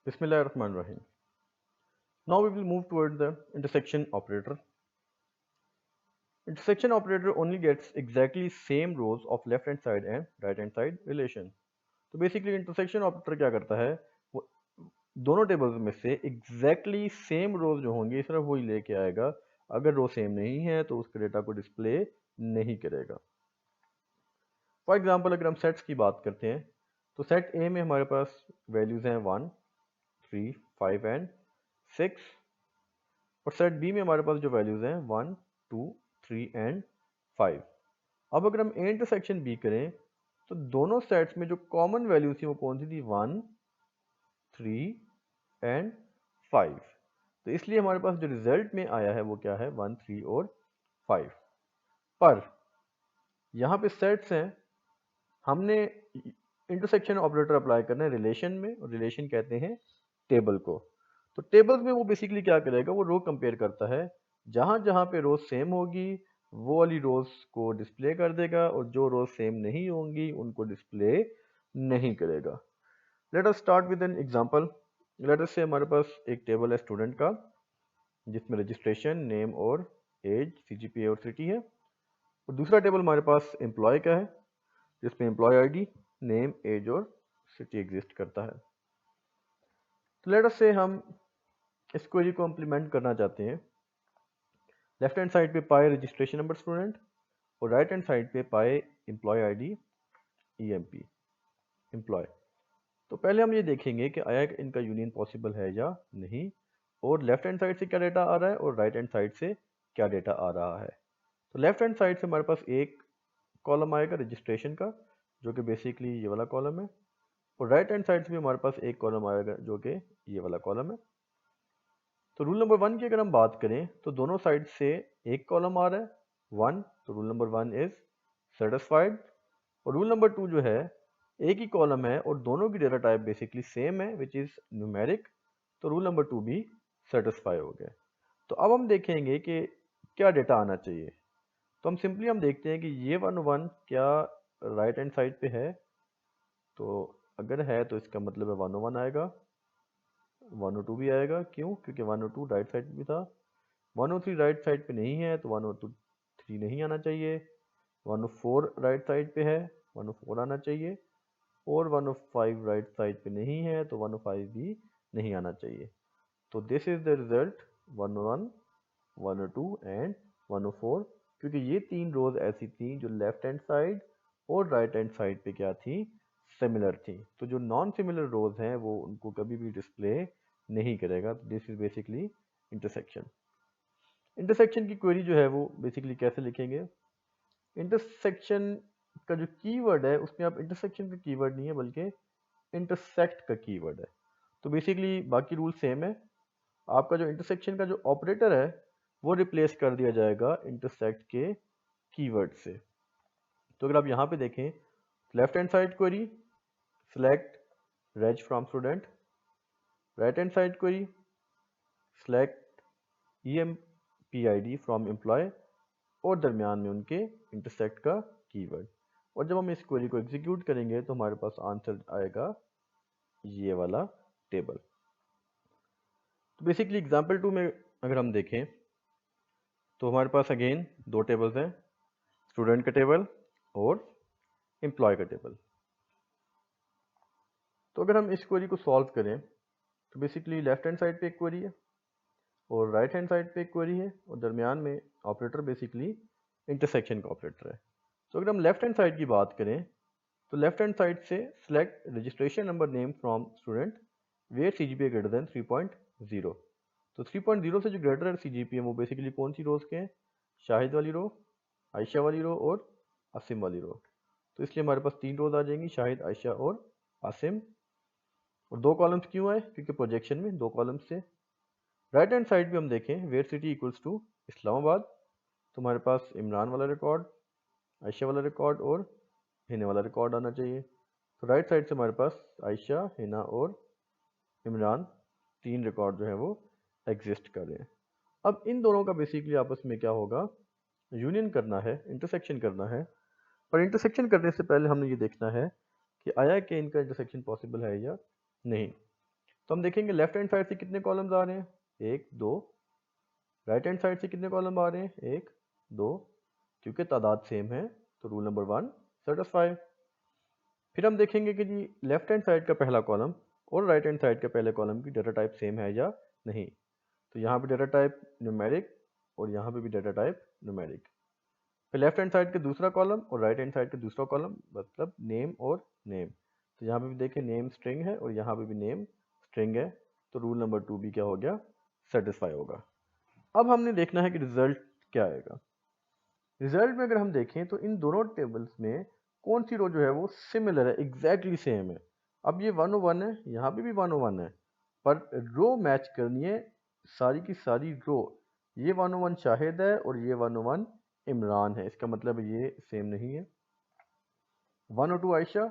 Bismillahirrahmanirrahim. Now we will move toward the intersection operator. Intersection operator only gets exactly same rows of left hand side and right hand side relation. तो basically intersection operator क्या करता है, वो दोनों tables में से exactly same रोज जो होंगी सिर्फ वही लेके आएगा। अगर रो सेम नहीं है तो उसके डेटा को डिस्प्ले नहीं करेगा। फॉर एग्जांपल अगर हम सेट्स की बात करते हैं तो सेट ए में हमारे पास वैल्यूज हैं 1, 3, 5 एंड 6 और सेट बी में हमारे पास जो वैल्यूज हैं 1, 2, 3 एंड 5। अब अगर हम ए इंटरसेक्शन बी करें तो दोनों सेट्स में जो कॉमन वैल्यूज थी वो कौन सी थी, 1, 3 एंड 5। तो इसलिए हमारे पास जो रिजल्ट में आया है वो क्या है, 1, 3 और 5। पर यहाँ पे सेट्स हैं, हमने इंटरसेक्शन ऑपरेटर अप्लाई करना है रिलेशन में, और रिलेशन कहते हैं टेबल को। तो टेबल्स में वो बेसिकली क्या करेगा, वो रो कंपेयर करता है। जहाँ जहाँ पे रोज सेम होगी वो वाली रोज को डिस्प्ले कर देगा, और जो रोज सेम नहीं होंगी उनको डिस्प्ले नहीं करेगा। Let us start with an example. Let us से हमारे पास एक टेबल है स्टूडेंट का, जिसमें रजिस्ट्रेशन, नेम और एज, सीजीपीए और सिटी है। और दूसरा टेबल हमारे पास एम्प्लॉय का है, जिसमें एम्प्लॉय आईडी, नेम, एज और सिटी एग्जिस्ट करता है। तो लेट अस से हम इस क्वेरी को इम्प्लीमेंट करना चाहते हैं। लेफ्ट हैंड साइड पे पाए रजिस्ट्रेशन नंबर स्टूडेंट, और राइट हैंड साइड पे पाए एम्प्लॉय आईडी ईएमपी एम्प्लॉय। तो पहले हम ये देखेंगे कि आया इनका यूनियन पॉसिबल है या नहीं, और लेफ्ट हैंड साइड से क्या डेटा आ रहा है और राइट हैंड साइड से क्या डेटा आ रहा है। तो लेफ्ट हैंड साइड से हमारे पास एक कॉलम आएगा रजिस्ट्रेशन का, जो कि बेसिकली ये वाला कॉलम है, और राइट हैंड साइड से भी हमारे पास एक कॉलम आएगा जो कि ये वाला कॉलम है। तो रूल नंबर 1 की अगर हम बात करें तो दोनों साइड से एक कॉलम आ रहा है 1, तो रूल नंबर 1 इज सेटिस्फाइड। और रूल नंबर 2 जो है, एक ही कॉलम है और दोनों की डेटा टाइप बेसिकली सेम है विच इज न्यूमेरिक, तो रूल नंबर 2 भी सेटिस्फाई हो गया। तो अब हम देखेंगे कि क्या डेटा आना चाहिए। तो हम देखते हैं कि ये 1, 1 क्या राइट हैंड साइड पे है। तो अगर है तो इसका मतलब है 1, 1 आएगा, 1 और 2 भी आएगा। क्यों? क्योंकि 1 और 2 राइट साइड पे भी था। 1 और 3 राइट साइड पे नहीं है तो 1 और 2 3 नहीं आना चाहिए। 1 और 4 राइट साइड पे है, 1 और 4 आना चाहिए। और 1 और 5 राइट साइड पे नहीं है तो 1 और 5 भी नहीं आना चाहिए। तो दिस इज द रिजल्ट 1 और 1, 1 और 2 एंड 1 और 4, क्योंकि ये तीन रोज ऐसी थी जो लेफ्ट हैंड साइड और राइट हैंड साइड पे क्या थी, सिमिलर थी। तो जो नॉन सिमिलर रोज हैं वो उनको कभी भी डिस्प्ले नहीं करेगा। This is basically intersection. Intersection की क्वेरी जो है वो बेसिकली कैसे लिखेंगे। इंटरसेक्शन का जो कीवर्ड है उसमें आप इंटरसेक्शन का कीवर्ड नहीं है बल्कि इंटरसेक्ट का कीवर्ड है। तो बेसिकली बाकी रूल सेम है। आपका जो इंटरसेक्शन का जो ऑपरेटर है वो रिप्लेस कर दिया जाएगा इंटरसेक्ट के कीवर्ड से। तो अगर आप यहाँ पे देखें, left hand side query select reg from student, right hand side query select EMPID from employ, और दरमियान में उनके इंटरसेक्ट का कीवर्ड। और जब हम इस क्वेरी को एग्जीक्यूट करेंगे तो हमारे पास आंसर आएगा ये वाला टेबल। तो बेसिकली एग्जांपल 2 में अगर हम देखें तो हमारे पास अगेन दो टेबल्स हैं, स्टूडेंट का टेबल और एम्प्लॉय का टेबल। तो अगर हम इस क्वेरी को सॉल्व करें तो बेसिकली लेफ्ट हैंड साइड पे एक क्वेरी है और राइट हैंड साइड पे एक क्वेरी है, और दरमियान में ऑपरेटर बेसिकली इंटरसेक्शन का ऑपरेटर है। तो अगर हम लेफ्ट हैंड साइड की बात करें तो लेफ्ट हैंड साइड से select registration number name from student where CGPA greater than 3.0। तो 3.0 से जो ग्रेटर है CGPA वो बेसिकली कौन सी रोज के हैं, शाहिद वाली रो, आयशा वाली रो और आसिम वाली रो। तो इसलिए हमारे पास तीन रोज आ जाएंगी, शाहिद, आयशा और आसिम। और दो कॉलम्स क्यों आए, क्योंकि प्रोजेक्शन में दो कॉलम्स थे। राइट हैंड साइड पे हम देखें where city equals to Islamabad, तो हमारे पास इमरान वाला रिकॉर्ड, आयशा वाला रिकॉर्ड और हिना वाला रिकॉर्ड आना चाहिए। तो राइट साइड से हमारे पास आयशा, हिना और इमरान तीन रिकॉर्ड जो है वो एग्जिस्ट कर रहे हैं। अब इन दोनों का बेसिकली आपस में क्या होगा, यूनियन करना है, इंटरसेक्शन करना है। पर इंटरसेक्शन करने से पहले हमने ये देखना है कि आया कि इनका इंटरसेक्शन पॉसिबल है या नहीं। तो हम देखेंगे लेफ्ट हैंड साइड से कितने कॉलम्स आ रहे हैं, 1 2, राइट हैंड साइड से कितने कॉलम आ रहे हैं, 1 2, क्योंकि तादाद सेम है तो रूल नंबर 1 सेटिस्फाई। फिर हम देखेंगे कि जी लेफ्ट हैंड साइड का पहला कॉलम और राइट हैंड साइड के पहले कॉलम की डाटा टाइप सेम है या नहीं। तो यहाँ पे डाटा टाइप न्यूमेरिक और यहाँ पे भी डाटा टाइप न्यूमेरिक। फिर लेफ्ट हैंड साइड के दूसरा कॉलम और राइट हैंड साइड के दूसरा कॉलम मतलब नेम और नेम। तो यहाँ पे भी देखिए नेम स्ट्रिंग है और यहाँ पे भी नेम स्ट्रिंग है, तो रूल नंबर 2 भी क्या हो गया, सेटिस्फाई होगा। अब हमने देखना है कि रिजल्ट क्या आएगा। रिजल्ट में अगर हम देखें तो इन दोनों टेबल्स में कौन सी रो जो है वो सिमिलर है, एग्जैक्टली सेम है। अब ये 101 है, यहाँ पे भी 101 है, पर रो मैच करनी है सारी की सारी रो। ये 101 शाहिद है और ये 101 इमरान है, इसका मतलब ये सेम नहीं है। 102 Ayesha,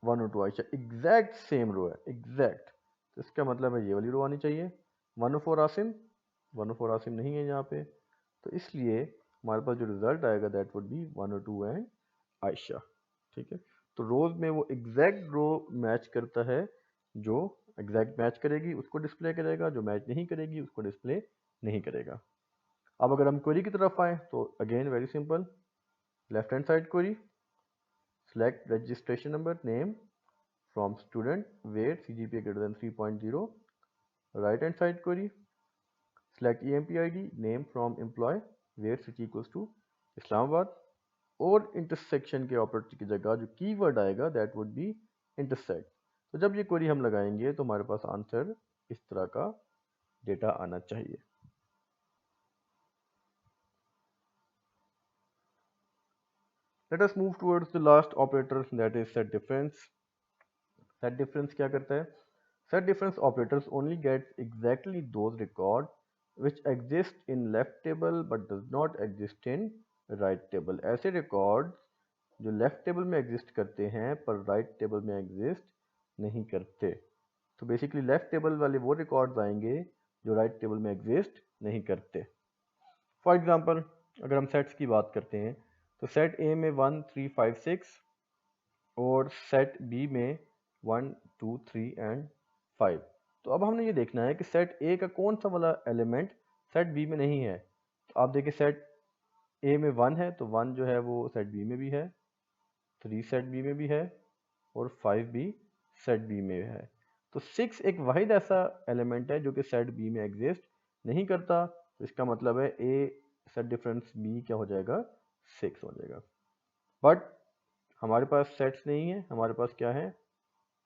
102 Ayesha exact same row है, एग्जैक्ट, तो इसका मतलब है ये वाली रो आनी चाहिए। 104 आसिम, 104 आसिम नहीं है यहाँ पे, तो इसलिए हमारे पास जो रिजल्ट आएगा that would be 102 and Ayesha. ठीक है, तो रोज में वो एग्जैक्ट रो मैच करता है, जो एग्जैक्ट मैच करेगी उसको डिस्प्ले करेगा, जो मैच नहीं करेगी उसको डिस्प्ले नहीं करेगा। अब अगर हम क्वेरी की तरफ आए तो again very simple, left hand side query, select registration number name from student where CGPA greater than 3.0, right hand side query, select EMPID name from employee where city equals to Islamabad, और intersection के operator की जगह जो keyword आएगा that would be intersect. तो जब ये query हम लगाएंगे तो हमारे पास आंसर इस तरह का डेटा आना चाहिए। Let us move towards the last operator, that is set difference. Set difference क्या करता है? Set difference operators only gets exactly those record which exist in left table but does not exist in right table. ऐसे records जो left table में exist करते हैं पर right table में एग्जिस्ट नहीं करते। तो बेसिकली लेफ्ट टेबल वाले वो रिकॉर्ड्स आएंगे जो राइट टेबल में एग्जिस्ट नहीं करते। फॉर एग्जांपल अगर हम सेट्स की बात करते हैं तो सेट ए में 1 3 5 6 और सेट बी में 1 2 3 एंड 5। तो अब हमने ये देखना है कि सेट ए का कौन सा वाला एलिमेंट सेट बी में नहीं है। तो आप देखिए सेट ए में 1 है तो 1 जो है वो सेट बी में भी है, 3 सेट बी में भी है और 5 भी सेट बी में है। तो 6 एक वाहिद ऐसा एलिमेंट है जो कि सेट बी में एग्जिस्ट नहीं करता, तो इसका मतलब है ए सेट डिफरेंस बी क्या हो जाएगा, 6 हो जाएगा। बट हमारे पास सेट्स नहीं है, हमारे पास क्या है,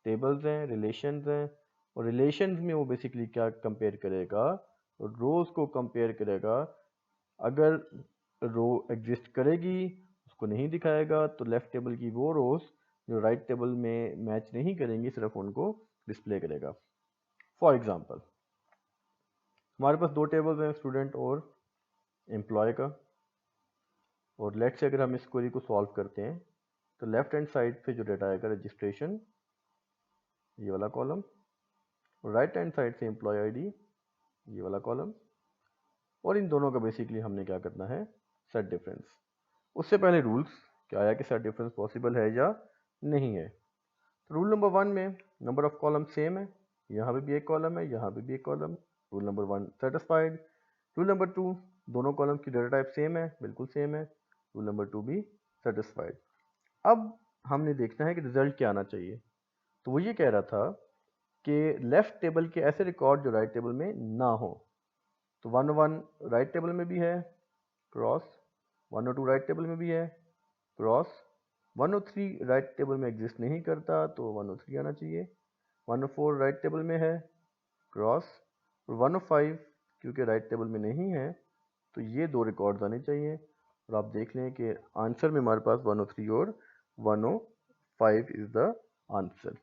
टेबल्स हैं, रिलेशंस हैं, और रिलेशंस में वो बेसिकली क्या कंपेयर करेगा, रोज को कंपेयर करेगा। अगर रो एग्जिस्ट करेगी उसको नहीं दिखाएगा, तो लेफ्ट टेबल की वो रोज जो राइट टेबल में मैच नहीं करेंगी सिर्फ उनको डिस्प्ले करेगा। फॉर एग्जांपल हमारे पास दो टेबल्स हैं, स्टूडेंट और एम्प्लॉय का, और लेट से अगर हम इस क्वेरी को सॉल्व करते हैं तो लेफ्ट हैंड साइड पे जो डेटा आएगा रजिस्ट्रेशन ये वाला कॉलम, और राइट हैंड साइड से एम्प्लॉय आईडी ये वाला कॉलम, और इन दोनों का बेसिकली हमने क्या करना है, सेट डिफरेंस। उससे पहले रूल्स क्या आया कि सेट डिफरेंस पॉसिबल है या नहीं है। तो रूल नंबर 1 में नंबर ऑफ कॉलम सेम है, यहाँ पे भी एक कॉलम है, यहाँ पे भी एक column, rule number 1 satisfied. Rule number 2 दोनों कॉलम की डेटा टाइप सेम है, बिल्कुल सेम है, रूल नंबर 2 भी सेटिस्फाइड। अब हमने देखना है कि रिजल्ट क्या आना चाहिए। तो वो ये कह रहा था कि लेफ्ट टेबल के ऐसे रिकॉर्ड जो राइट टेबल में ना हो। तो 101 राइट टेबल में भी है, क्रॉस, 102 राइट टेबल में भी है, क्रॉस, 103 राइट टेबल में एग्जिस्ट नहीं करता तो 103 आना चाहिए, 104 राइट टेबल में है, क्रॉस, और 105 क्योंकि राइट टेबल में नहीं है तो ये दो रिकॉर्ड्स आने चाहिए। और आप देख लें कि आंसर में हमारे पास 103 और 105 इज द आंसर।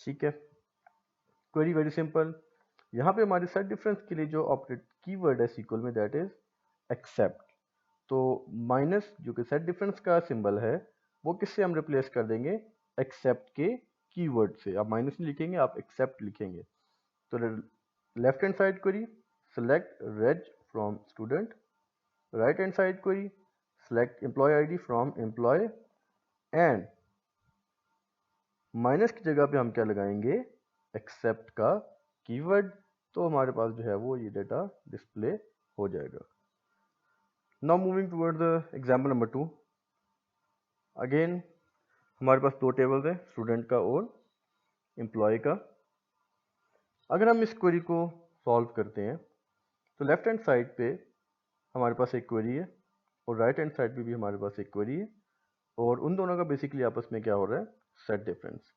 ठीक है, क्वेरी वेरी सिंपल। यहाँ पे हमारे सेट डिफरेंस के लिए जो ऑपरेट कीवर्ड है सीक्वल में दैट इज एक्सेप्ट। तो माइनस जो कि सेट डिफरेंस का सिंबल है वो किससे हम रिप्लेस कर देंगे, एक्सेप्ट के कीवर्ड से। आप माइनस नहीं लिखेंगे, आप एक्सेप्ट लिखेंगे। तो left hand side query select reg from student, right hand side query select employ ID from employ, and minus की जगह पे हम क्या लगाएंगे, एक्सेप्ट का कीवर्ड, तो हमारे पास जो है वो ये डेटा डिस्प्ले हो जाएगा। Now moving toward the example number 2। Again हमारे पास दो टेबल्स हैं, स्टूडेंट का और एम्प्लॉय का। अगर हम इस क्वेरी को सॉल्व करते हैं तो लेफ्ट हैंड साइड पे हमारे पास एक क्वेरी है और राइट हैंड साइड पे भी हमारे पास एक क्वेरी है, और उन दोनों का बेसिकली आपस में क्या हो रहा है, सेट डिफरेंस।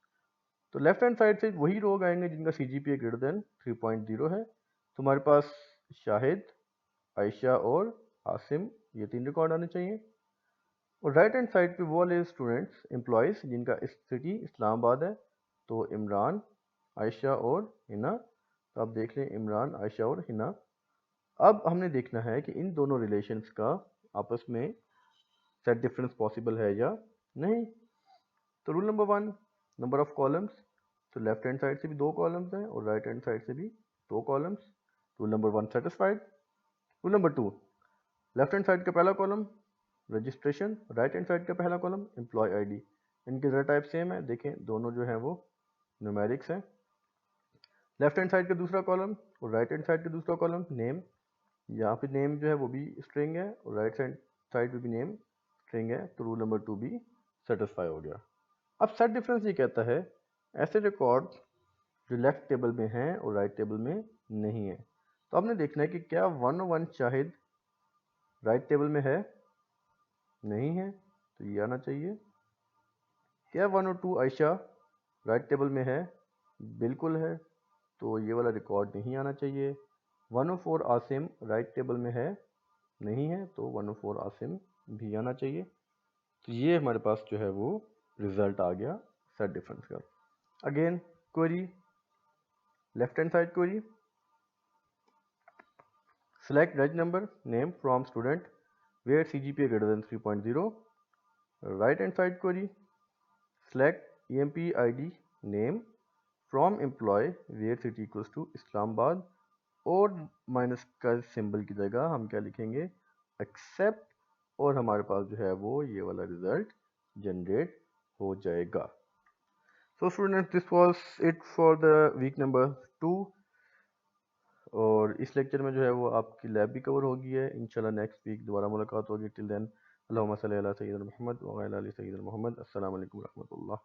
तो लेफ्ट हैंड साइड से वही लोग आएंगे जिनका CGPA ग्रेटर देन 3.0 है। तो हमारे पास शाहिद, आयशा और आसिम, ये 3 रिकॉर्ड आने चाहिए। और राइट हैंड साइड पे वो वाले स्टूडेंट्स एम्प्लॉयज़ जिनका सिटी इस्लामाबाद है, तो इमरान, आयशा और हिना। तो आप देख लें इमरान, आयशा और हिना। अब हमने देखना है कि इन दोनों रिलेशंस का आपस में सेट डिफरेंस पॉसिबल है या नहीं। तो rule number 1, number of columns. तो लेफ्ट हैंड साइड से भी 2 कॉलम्स हैं और राइट हैंड साइड से भी 2 columns. Rule number 1 satisfied. Rule number 2, left hand side का पहला column registration, right hand side का पहला कॉलम एम्प्लॉय आईडी। इनके जरा टाइप सेम है, देखें दोनों जो हैं वो न्यूमेरिक्स हैं। लेफ्ट हैंड साइड का दूसरा कॉलम और राइट हैंड साइड का दूसरा कॉलम नेम, यहाँ पे नेम जो है वो भी स्ट्रिंग है और राइट साइड पे भी नेम स्ट्रिंग है। तो रूल नंबर 2 भी सेटिस्फाई हो गया। अब सेट डिफरेंस ये कहता है ऐसे रिकॉर्ड जो लेफ्ट टेबल में हैं और राइट टेबल में नहीं है। तो आपने देखना है कि क्या 101 शाहिद राइट टेबल में है, नहीं है, तो ये आना चाहिए। क्या 102 आयशा राइट टेबल में है, बिल्कुल है, तो ये वाला रिकॉर्ड नहीं आना चाहिए। 104 आसिम राइट टेबल में है, नहीं है, तो 104 आसिम भी आना चाहिए। तो ये हमारे पास जो है वो रिजल्ट आ गया सेट डिफरेंस का। Again query, left hand side query, select reg number name from student where CGPA greater than 3.0. Right hand side query, select EMP ID name from employee where city equals to Islamabad, और minus का symbol की जगह हम क्या लिखेंगे, accept, और हमारे पास जो है वो ये वाला रिजल्ट जनरेट हो जाएगा। So students, this was it for the week number 2, और इस लेक्चर में जो है वो आपकी लैब भी कवर होगी है। इंशाल्लाह नेक्स्ट वीक दोबारा मुलाकात होगी। टिल देन अल्लाहुम्मा सल्ली अला सय्यिदना मुहम्मद व अला आलि सय्यिदना मुहम्मद। अस्सलामु अलैकुम व रहमतुल्लाह।